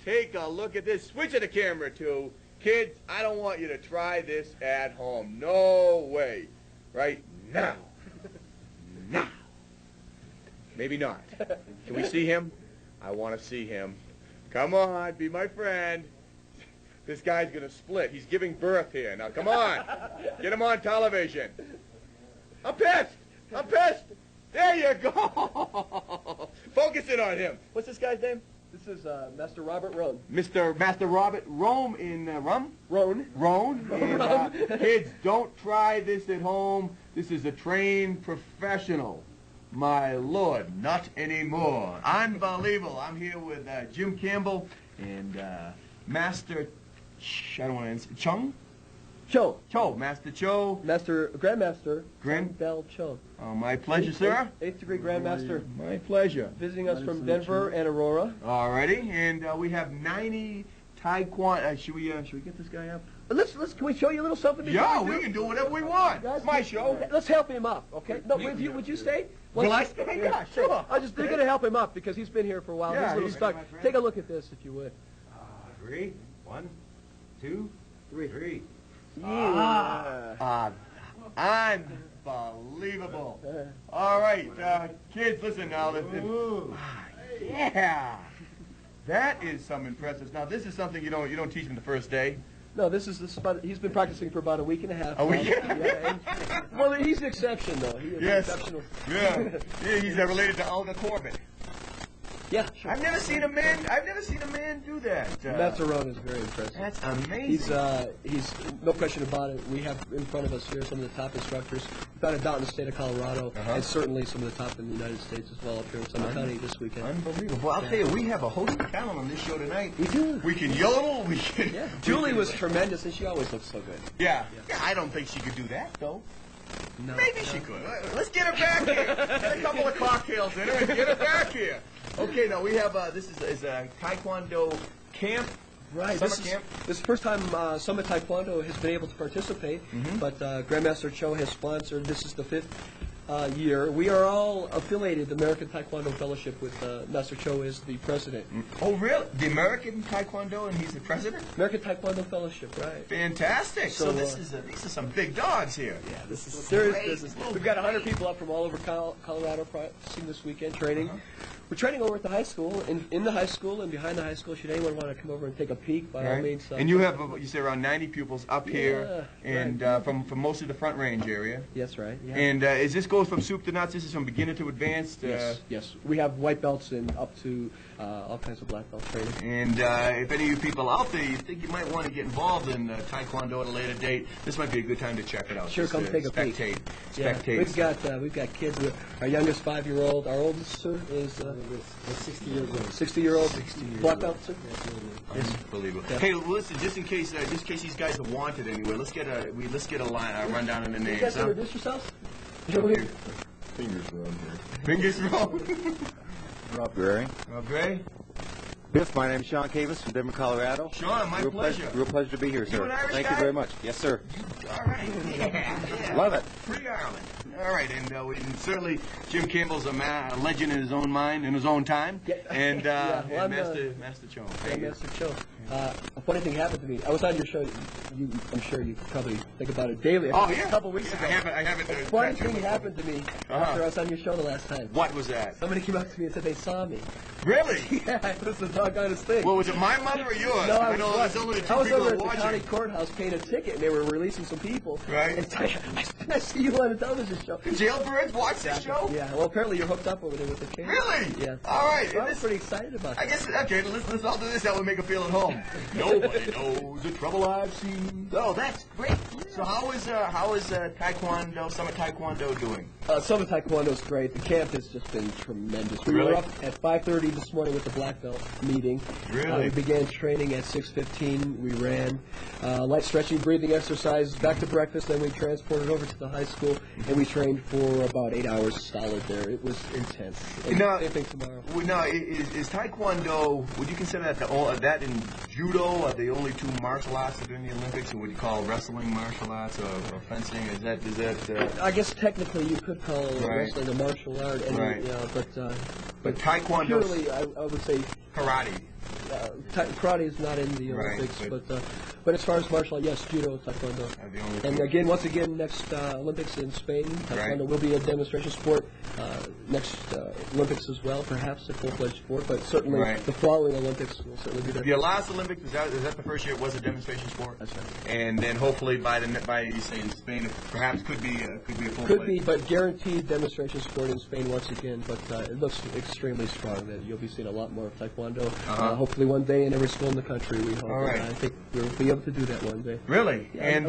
take a look at this. Switch to the camera, too. Kids, I don't want you to try this at home. No way. Right now. Now. Maybe not. Can we see him? I want to see him. Come on, be my friend. This guy's going to split. He's giving birth here. Now, come on. Get him on television. I'm pissed. I'm pissed. There you go. Focus in on him. What's this guy's name? This is Master Robert Roan. Master Robert Rome in Rum? Roan. Roan. And, kids, don't try this at home. This is a trained professional. My Lord, not anymore. Unbelievable. I'm here with Jim Campbell and Master I don't want to Chung? Cho. Cho. Master Cho. Grandmaster. Campbell Cho. Oh, my pleasure, sir. 8th degree Grandmaster. My pleasure. Visiting us from Denver and Aurora. Alrighty, and we have 90 Taekwondo. Should we get this guy up? Can we show you a little something? Yeah, we can do whatever we want. It's my show. Let's help him up, okay? No, would you stay? Will I stay? Yeah, sure. They're going to help him up because he's been here for a while. Yeah, he's a little stuck. Take a look at this, if you would. 3, 1, 2, 3. Yeah. Unbelievable. All right, kids, listen now. Yeah. That is some impressive. Now, this is something you don't teach them the first day. No, this is he's been practicing for about a week and a half. A week? Well, he's an exception, though. He is exceptional. Yeah. He's related to Olga Corbett. Yeah, sure. I've never seen a man do that. Master Roan is very impressive. That's amazing. He's no question about it. We have in front of us here some of the top instructors, without a doubt, in the state of Colorado, and certainly some of the top in the United States as well up here in Summit County this weekend. Unbelievable. Well, I'll tell you, we have a host of talent on this show tonight. We do. We can yodel. We can. Yeah. Julie was tremendous, and she always looks so good. Yeah. I don't think she could do that, though. No. Maybe she could. Let's get her back here. Get a couple of cocktails in her and get her back here. Okay, now we have, this is a Taekwondo camp. Right. This is the first time Summit Taekwondo has been able to participate, but Grandmaster Cho has sponsored. This is the 5th year. We are all affiliated, the American Taekwondo Fellowship, with Master Cho is the president. Oh, really? The American Taekwondo, and he's the president? American Taekwondo Fellowship, right. Fantastic. So these are some big dogs here. Yeah, this is serious business. We've got 100 people up from all over Colorado practicing this weekend, training. We're training over at the high school, in the high school and behind the high school. Should anyone want to come over and take a peek, by all means. And you have, you say, around 90 pupils up here, and from most of the Front Range area. Yes, right. Yeah. And is this goes from soup to nuts? This is from beginner to advanced? Yes. We have white belts and up to all kinds of black belt training. And if any of you people out there, you think you might want to get involved in Taekwondo at a later date, this might be a good time to check it out. Sure, come take a peek. Spectate. We've got kids. Our youngest 5-year-old. Our oldest, sir, is 60 years old. 60-year-old. Black belt, sir. Unbelievable. Yeah. Hey, listen, just in case these guys are wanted anywhere, let's get a rundown of the names. You guys introduce yourselves? Fingers rolled here. Fingers rolled. Rob Gray. Rob Gray. Biff, my name's Sean Cavis from Denver, Colorado. Sean, my pleasure. Real pleasure to be here, sir. You an Irish Thank guy? you very much. Yes, sir. All right. Yeah. Love it. Free Ireland. All right, and certainly Jim Campbell's a legend in his own mind, in his own time. Yeah. And Master Cho. Master Cho. A funny thing happened to me. I was on your show. I'm sure you probably think about it daily. Oh, yeah. A couple weeks ago. I haven't. A funny thing happened to me after I was on your show the last time. What was that? Somebody came up to me and said they saw me. Really? Yeah, it was the doggonest thing. Well, was it my mother or yours? No, I was over at the county courthouse paying a ticket, and they were releasing some people. Right. And I see you on a television show. Jailbirds watch this show? Yeah. Well, apparently you're hooked up over there with the camera. Really? Yeah. All right. So I was pretty excited about that. I guess, okay, let's all do this. That would make them feel at home. Nobody knows the trouble I've seen. Oh, that's great. So how is Taekwondo, Summit Taekwondo doing? Summit Taekwondo's great. The camp has just been tremendous. We Really? were up at 5:30 this morning with the black belt meeting. Really? We began training at 6:15. We ran light stretching, breathing exercises, back to breakfast. Then we transported over to the high school, and we trained for about 8 hours solid there. It was intense. And same thing tomorrow. Now, is Taekwondo, would you consider that in judo are the only two martial arts that are in the Olympics, or would you call wrestling martial arts or fencing? Is that? I guess technically you could call wrestling a martial art, and, Right. but Taekwondo, purely I would say karate. karate is not in the Olympics, but as far as martial art, yes, judo, taekwondo. And again, once again, next Olympics in Spain, taekwondo will be a demonstration sport. Next Olympics as well, perhaps a full-fledged sport, but certainly the following Olympics will certainly be there. The last Olympics, is that the first year it was a demonstration sport? That's right. And then hopefully by you say in Spain, it perhaps could be a full-fledged. Could be, but guaranteed demonstration sport in Spain once again. But it looks extremely strong. That you'll be seeing a lot more of taekwondo. Hopefully one day in every school in the country. We hope. I think we'll be able to do that one day. Really? Yeah, and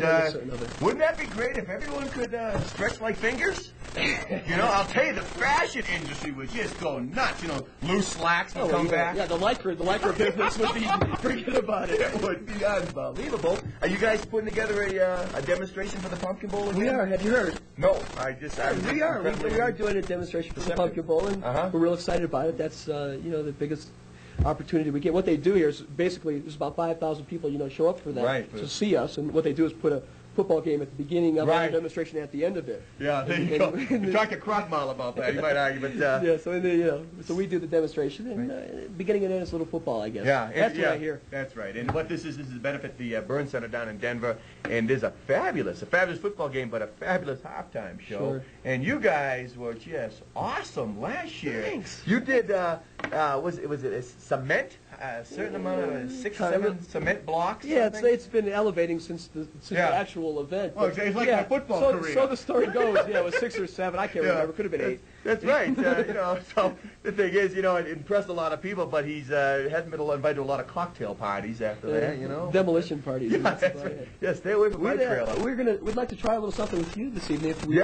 wouldn't that be great if everyone could stretch like fingers? I'll tell you, the fashion industry would just go nuts. Loose slacks would come back. Yeah, the lycra business would be forget about it. It would be unbelievable. Are you guys putting together a demonstration for the Pumpkin Bowl again? We are. Have you heard? No, we are doing a demonstration for the Pumpkin Bowl, and we're real excited about it. That's the biggest opportunity we get. What they do here is basically there's about 5,000 people show up for that to see us, and what they do is put a football game at the beginning of the demonstration at the end of it. Yeah, there you go. Talk to Crockmall about that. You might argue, but so we do the demonstration, and beginning and end is a little football, I guess. Yeah, that's what I hear. That's right. And what this is to benefit the Burn Center down in Denver, and there's a fabulous football game, but a fabulous halftime show. Sure. And you guys were just awesome last year. Thanks. You did was it a cement? A certain amount of 6, 7 cement blocks. Yeah, it's been elevating since the actual event. Well, it's like my football career. So the story goes, it was 6 or 7. I can't remember. It could have been 8. That's right. So the thing is, it impressed a lot of people, but he's hasn't been invited to a lot of cocktail parties after that. Demolition parties. Yeah, that's right. Yeah, stay away from my trailer. We'd like to try a little something with you this evening if we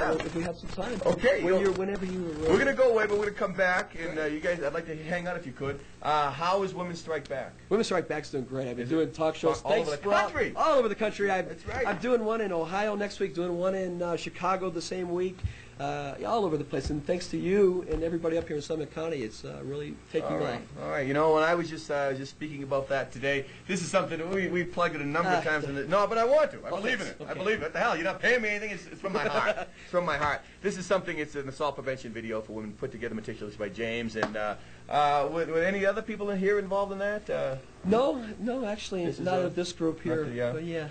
have some time. Okay. Whenever you. We're gonna go away, but we're gonna come back, and you guys, I'd like to hang out if you could. How is Women's Strike Back? Women's Strike Back's doing great. I've been doing talk shows all over the country. All over the country. That's right. I'm doing one in Ohio next week. Doing one in Chicago the same week. All over the place. And thanks to you and everybody up here in Summit County, it's really taking off. All right. When I was just speaking about that today, this is something that we plugged it a number of times. No, but I want to. I believe in it. Okay. I believe it. What the hell? You're not paying me anything. It's from my heart. It's from my heart. This is something. It's an assault prevention video for women put together meticulously by James. And were any other people in here involved in that? No, actually, not of this group here.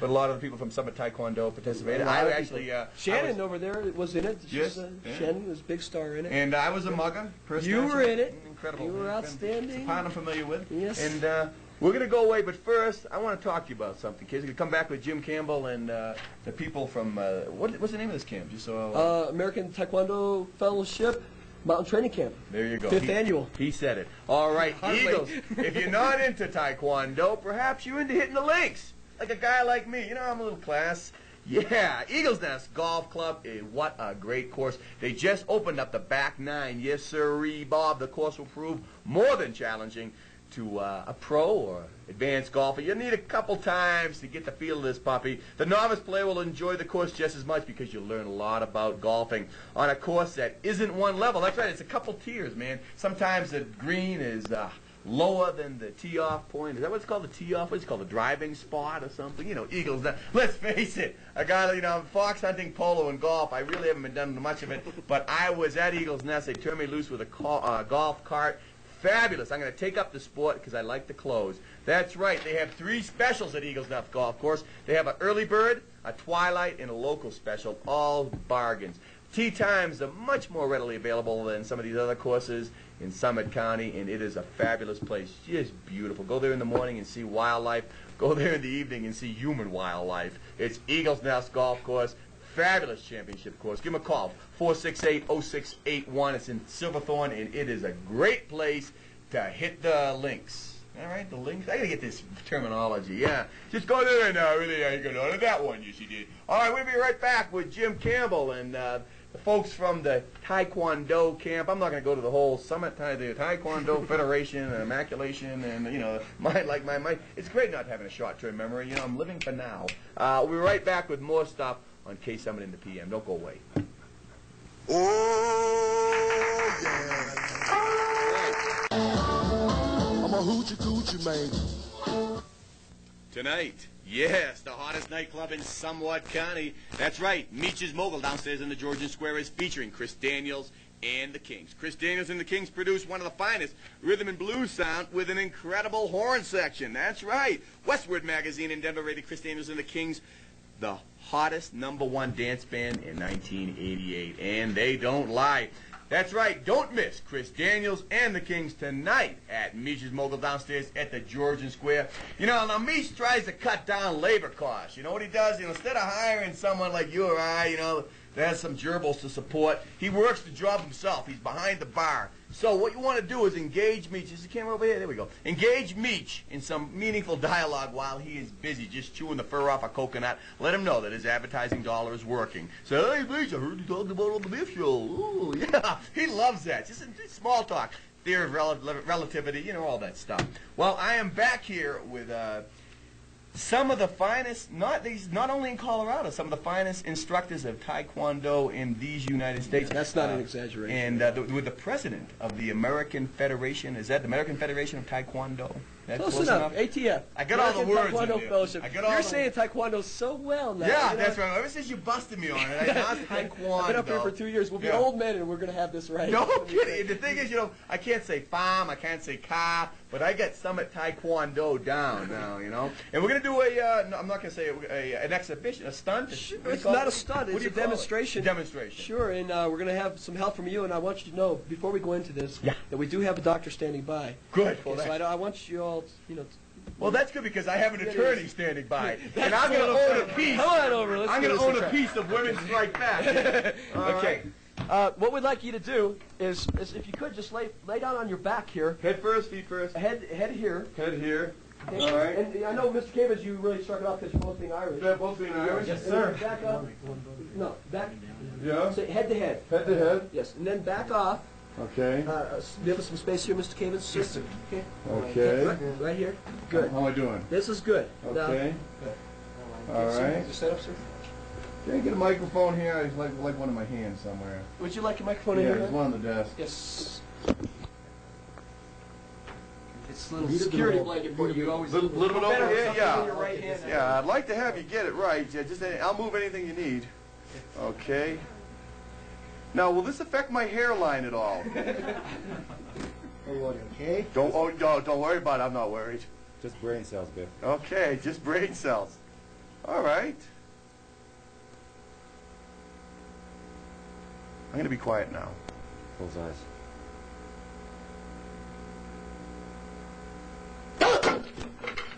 But a lot of the people from Summit Taekwondo participated. Shannon over there was in it. Yes. Shannon was a big star in it. And I was a mugger. You were in it. Incredible. You were outstanding. It's a part I'm familiar with. Yes. And we're going to go away, but first, I want to talk to you about something. Kids, we're going to come back with Jim Campbell and the people from, what's the name of this camp? Just so, American Taekwondo Fellowship. Mountain Training Camp. There you go. 5th annual. He said it. All right, Eagles, if you're not into Taekwondo, perhaps you're into hitting the links. Like a guy like me. I'm a little class. Yeah, Eagles Nest Golf Club. What a great course. They just opened up the back 9. Yes, sirree, Bob. The course will prove more than challenging to a pro or advanced golfer. You need a couple times to get the feel of this puppy. The novice player will enjoy the course just as much because you'll learn a lot about golfing on a course that isn't one level. That's right, it's a couple tiers, man. Sometimes the green is lower than the tee-off point. Is that what it's called, the tee-off? What's it called, the driving spot or something? Eagles. Let's face it, a guy, fox hunting, polo, and golf, I really haven't been done much of it, but I was at Eagles Nest. They turned me loose with a golf cart. Fabulous. I'm going to take up the sport because I like the clothes. That's right. They have 3 specials at Eagles Nest Golf Course. They have an early bird, a twilight, and a local special, all bargains. Tee times are much more readily available than some of these other courses in Summit County, and it is a fabulous place. Just beautiful. Go there in the morning and see wildlife. Go there in the evening and see human wildlife. It's Eagles Nest Golf Course. Fabulous championship course. Give them a call, 468-0681. It's in Silverthorne, and it is a great place to hit the links. All right, the links. I got to get this terminology. Yeah, just go there and really you can order that one. Yes, you did. All right, we'll be right back with Jim Campbell and the folks from the Taekwondo camp. I'm not going to go to the whole Summit, the Taekwondo Federation and Immaculation, and my. It's great not having a short-term memory. I'm living for now. We'll be right back with more stuff on K-Summit in the PM. Don't go away. Oh, yeah. I'm a hoochie coochie, man. Tonight, yes, the hottest nightclub in Somewhat County. That's right, Meech's Mogul downstairs in the Georgian Square is featuring Chris Daniels, and the Kings. Chris Daniels and the Kings produce one of the finest rhythm and blues sound with an incredible horn section. That's right. Westward Magazine in Denver rated Chris Daniels and the Kings the hottest #1 dance band in 1988. And they don't lie. That's right. Don't miss Chris Daniels and the Kings tonight at Meech's Mogul downstairs at the Georgian Square. You know, now Meech tries to cut down labor costs. You know what he does? You know, instead of hiring someone like you or I, you know, that has some gerbils to support, he works the job himself. He's behind the bar. So what you want to do is engage Meech. Is the camera over here? There we go. Engage Meech in some meaningful dialogue while he is busy just chewing the fur off a coconut. Let him know that his advertising dollar is working. So, hey, Meech, I heard you talking about on the Biff show. Ooh, yeah, he loves that. Just small talk. Theory of relativity, you know, all that stuff. Well, I am back here with some of the finest, not only in Colorado, some of the finest instructors of Taekwondo in these United States. That's not an exaggeration. And with the president of the American Federation, is that the American Federation of Taekwondo? Close enough. ATF. I got all the words Taekwondo in there. Fellowship. You're saying Taekwondo so well now. Yeah, you know? that's right. Ever since you busted me on it, I lost Taekwondo. I've been up here for 2 years. We'll be old men, and we're going to have this right. No kidding. The thing is, you know, I can't say farm, I can't say car, but I got Summit Taekwondo down now, you know. And we're going to do no, I'm not going to say an exhibition, a stunt. It's not a stunt. It's a demonstration. Demonstration. Sure, and we're going to have some help from you, and I want you to know, before we go into this, that we do have a doctor standing by. Good. Okay, so I want you all, you know. Well, that's good because I have an attorney standing by, and I'm going to own a piece. Come on over. I'm going to own a piece of Women's Strike Back. Okay. What we'd like you to do is if you could just lay down on your back here. Head first, feet first. Head here. Head here. Okay. All right. And I know, Mr. Cavins, you really struck it off because you're both being Irish. Yeah, both being Irish. Yes, sir. Back up. No, back. Yeah. So head to head. Head to head. Yes, and then back off. Okay. Give us some space here, Mr. Cavins. Yes, sir. Okay. Okay. Right here. Good. How am I doing? This is good. Okay. Now, all right. Just set up, sir. Can I get a microphone here? I like one in my hand somewhere. Would you like a microphone in Yeah, here? there's one on the desk. Yes. It's a little security blanket for you. Always little bit over here, yeah. Your right hand. Yeah, I'd like to have you get it right. Yeah, just I'll move anything you need. Okay. Now, will this affect my hairline at all? Okay. Don't worry about it. I'm not worried. Just brain cells, Biff. Okay, just brain cells. All right. I'm going to be quiet now. Close eyes.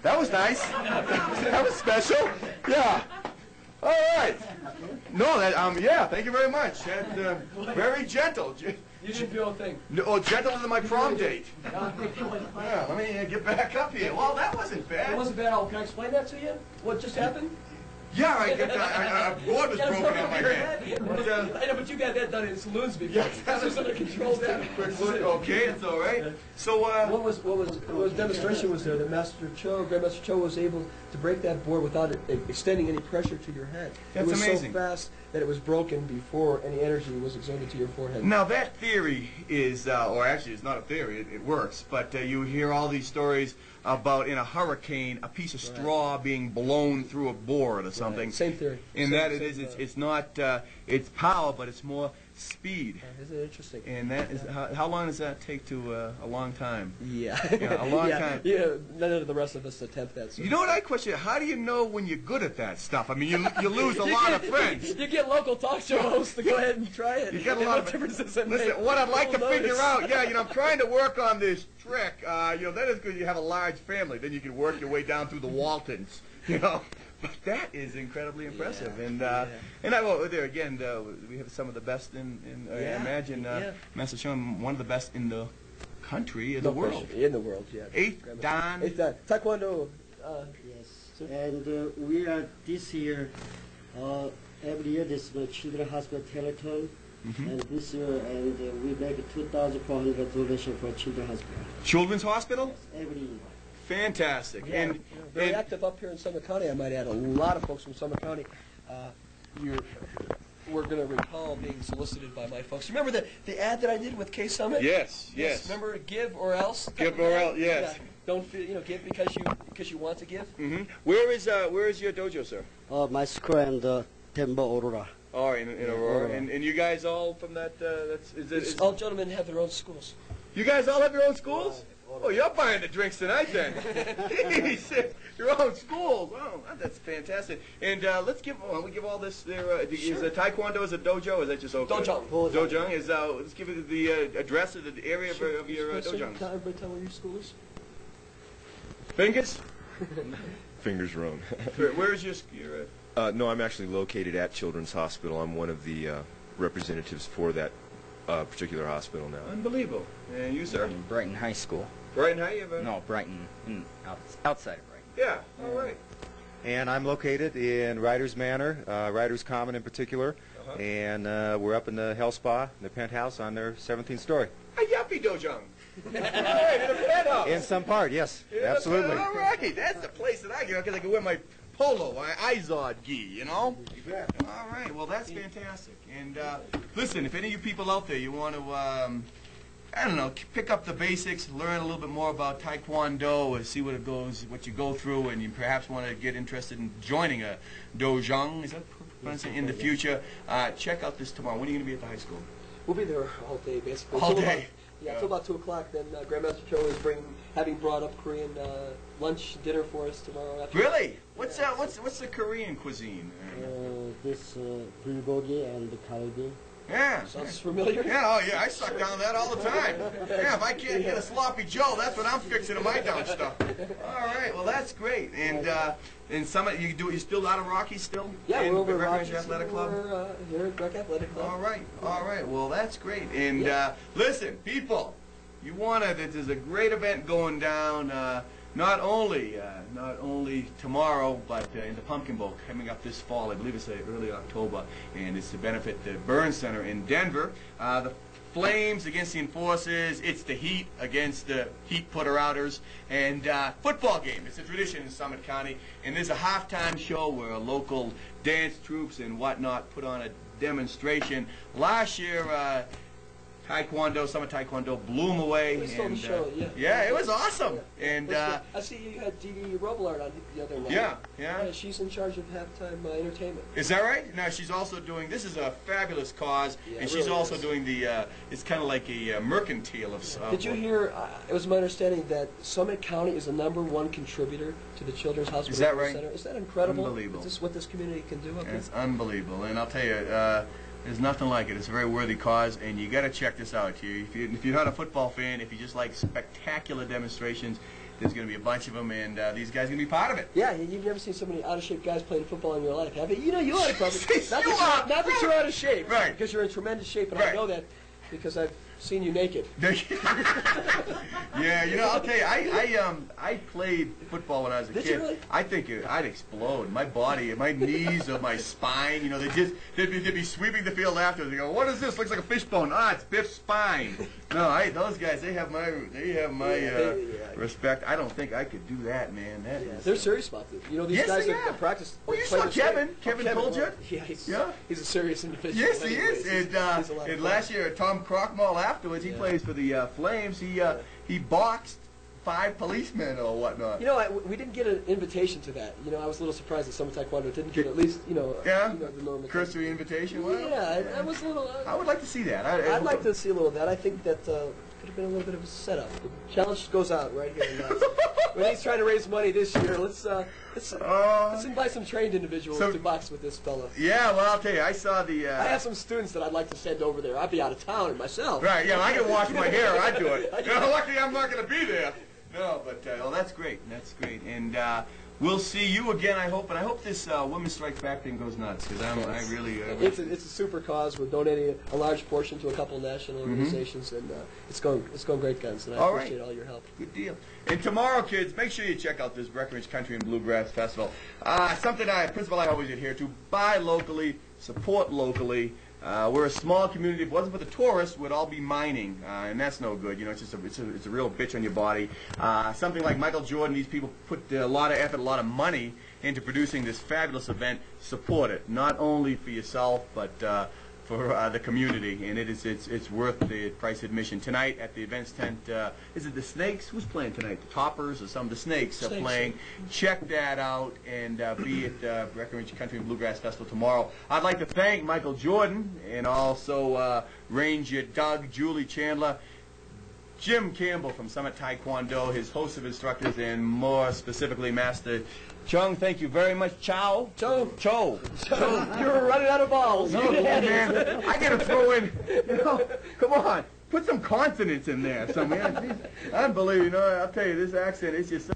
That was nice. That was special. Yeah. All right. No, that yeah. Thank you very much. That's very gentle. You didn't feel a thing. No, oh, gentler than my prom date. Yeah. Let me get back up here. Well, that wasn't bad. It wasn't bad at all. Can I explain that to you? What just happened? Yeah, a board was broken on my head. I know, but you got that done in saloons before. Yes, that was under control. Okay, it's all right. So, what was demonstration was there that Grandmaster Cho was able to break that board without extending any pressure to your head. That's amazing. It was so fast that it was broken before any energy was exerted to your forehead. Now that theory is, or actually it's not a theory, it works, but you hear all these stories about in a hurricane a piece of straw being blown through a board or something. Same theory. In that it's not it's power, but it's more speed. Isn't it interesting? And that is how long does that take to a long time? Yeah. A long time. Yeah, none of the rest of us attempt that. You know what I question? How do you know when you're good at that stuff? I mean, you lose a lot of friends. You get local talk show hosts to go ahead and try it. You get a lot of differences. Listen, what I'd like to figure out, I'm trying to work on this trick. That is good. You have a large family, then you can work your way down through the Waltons. But that is incredibly impressive, there again, we have some of the best in I imagine, Master Sean, one of the best in the country, in the world. In the world, yeah. Eighth Dan. Taekwondo. Yes, and we are this year, every year this is Children's Hospital Telethon, and this year, and we make 2,400 donation for Children's Hospital. Children's Hospital? Yes, every year. Fantastic. Yeah, very active up here in Summit County, I might add. A lot of folks from Summit County. We're going to recall being solicited by my folks. Remember the ad that I did with K-Summit? Yes. Remember, give or else? Give or else, yes. Yeah. Don't feel, give because you want to give. Where is your dojo, sir? My school and Campbell, Aurora. Oh, in Aurora. And you guys all from that, All gentlemen have their own schools. You guys all have your own schools? Oh, you're buying the drinks tonight then. Your own schools. Wow, that's fantastic. And let's give all this there. Is Taekwondo is a dojo? Or is that just okay? Dojang. Dojang is. Let's give it the address of the area of your dojang. Can everybody tell where your school is? Fingers? Fingers wrong. Where is your? No, I'm actually located at Children's Hospital. I'm one of the representatives for that particular hospital now. Unbelievable. And you, sir? Brighton High School. Brighton High? No, Brighton, outside of Brighton. Yeah, all right. And I'm located in Riders Manor, Riders Common in particular, and we're up in the health spa, the penthouse on their 17th story. A yuppie dojang. All right, in a penthouse. In some part, yes, absolutely. All right, that's the place that I go because I can wear my polo, my Izod gi, you know? You bet. All right, well, that's fantastic. And listen, if any of you people out there, you want to, I don't know, pick up the basics, learn a little bit more about Taekwondo, see what it goes, what you go through, and you perhaps want to get interested in joining a dojang, is that pronounced in the future, check out this tomorrow. When are you going to be at the high school? We'll be there all day, basically. All Till day? About, yeah, till about 2 o'clock. Then Grandmaster Cho is having brought up Korean lunch, dinner for us tomorrow afternoon. Really? What's the Korean cuisine? This bulgogi and the kalbi. Yeah. Sounds familiar? Yeah, oh yeah, I suck down that all the time. Yeah, if I can't get a sloppy Joe, that's what I'm fixing in my down stuff. All right, well that's great. And some you're still out of Rockies still? Yeah, in we're over at Breckenridge Rockies. Athletic Club. We're here at Breck Athletic Club. All right. Well, that's great. And listen, people, there's a great event going down. Not only tomorrow, but in the Pumpkin Bowl coming up this fall. I believe it's early October, and it's to benefit the Burn Center in Denver. The Flames against the Enforcers. It's the Heat against the Heat Putter-Outers. And football game. It's a tradition in Summit County. And there's a halftime show where local dance troops and whatnot put on a demonstration. Last year, Summer Taekwondo blew them away. We saw the show, yeah. Yeah, it was awesome. Yeah. And I see you had Dee Dee Robillard on the other night. Yeah. She's in charge of halftime entertainment. Is that right? Now she's also doing. This is a fabulous cause, and she's really also is. doing the. It's kind of like a mercantile of. Did you hear? It was my understanding that Summit County is the #1 contributor to the Children's Hospital Is that right? Center. Is that incredible? Unbelievable. Is this what this community can do up here? It's unbelievable, and I'll tell you. There's nothing like it. It's a very worthy cause, and you got to check this out. If you're not a football fan, if you just like spectacular demonstrations, there's going to be a bunch of them, and these guys are going to be part of it. Yeah, you've never seen so many out-of-shape guys playing football in your life, have you? You know you ought to probably. Not that you're out of shape, right? Because you're in tremendous shape, and right. I know that because I've seen you naked. Yeah, I'll tell you, I played football when I was a kid. Did you really? I think I'd explode. My body, my knees or my spine, they'd be sweeping the field after. They go, what is this? Looks like a fishbone. It's Biff's spine. No, those guys, they have my respect. I don't think I could do that, man. They're serious about this. These yes, guys they that practice. Well, you saw Kevin Colgett? Yeah, he's a serious individual. Yes, he is. And last year, Tom Crockmall afterwards, he plays for the Flames. He boxed 5 policemen or whatnot. We didn't get an invitation to that. I was a little surprised that Summer Taekwondo didn't get at least, the normal. Cursory invitation. Well, yeah, I was a little. I would like to see that. I'd like to see a little of that. I think that could have been a little bit of a setup. The challenge goes out right here. When he's trying to raise money this year, let's invite some trained individuals to box with this fellow. Yeah, well, I'll tell you, I saw the. I have some students that I'd like to send over there. I'd be out of town myself. Right? Yeah, I can wash my hair. I'd do it. Luckily, I'm not going to be there. No, but that's great. That's great, and we'll see you again. I hope, and I hope this Women's Strike Back thing goes nuts because I really. It's a super cause. We're donating a large portion to a couple of national organizations, and it's going great guns. And I appreciate all your help. Good deal. And tomorrow, kids, make sure you check out this Breckenridge Country and Bluegrass Festival. Something principle I always adhere to: buy locally, support locally. We're a small community. If it wasn't for the tourists, we'd all be mining, and that's no good. It's just it's a real bitch on your body. Something like Michael Jordan, these people put a lot of effort, a lot of money into producing this fabulous event. Support it, not only for yourself, but for the community, and it's worth the price of admission. Tonight at the events tent, is it the Snakes? Who's playing tonight? The Toppers or some of the Snakes are playing. Check that out, and be at Breckenridge Country and Bluegrass Festival tomorrow. I'd like to thank Michael Jordan and also Ranger Doug, Julie Chandler, Jim Campbell from Summit Taekwondo, his host of instructors, and more specifically Master Chung. Thank you very much. Chow. Cho. You're running out of balls. No, man. I gotta throw in. Come on. Put some consonants in there. Unbelievable. I'll tell you, this accent is just.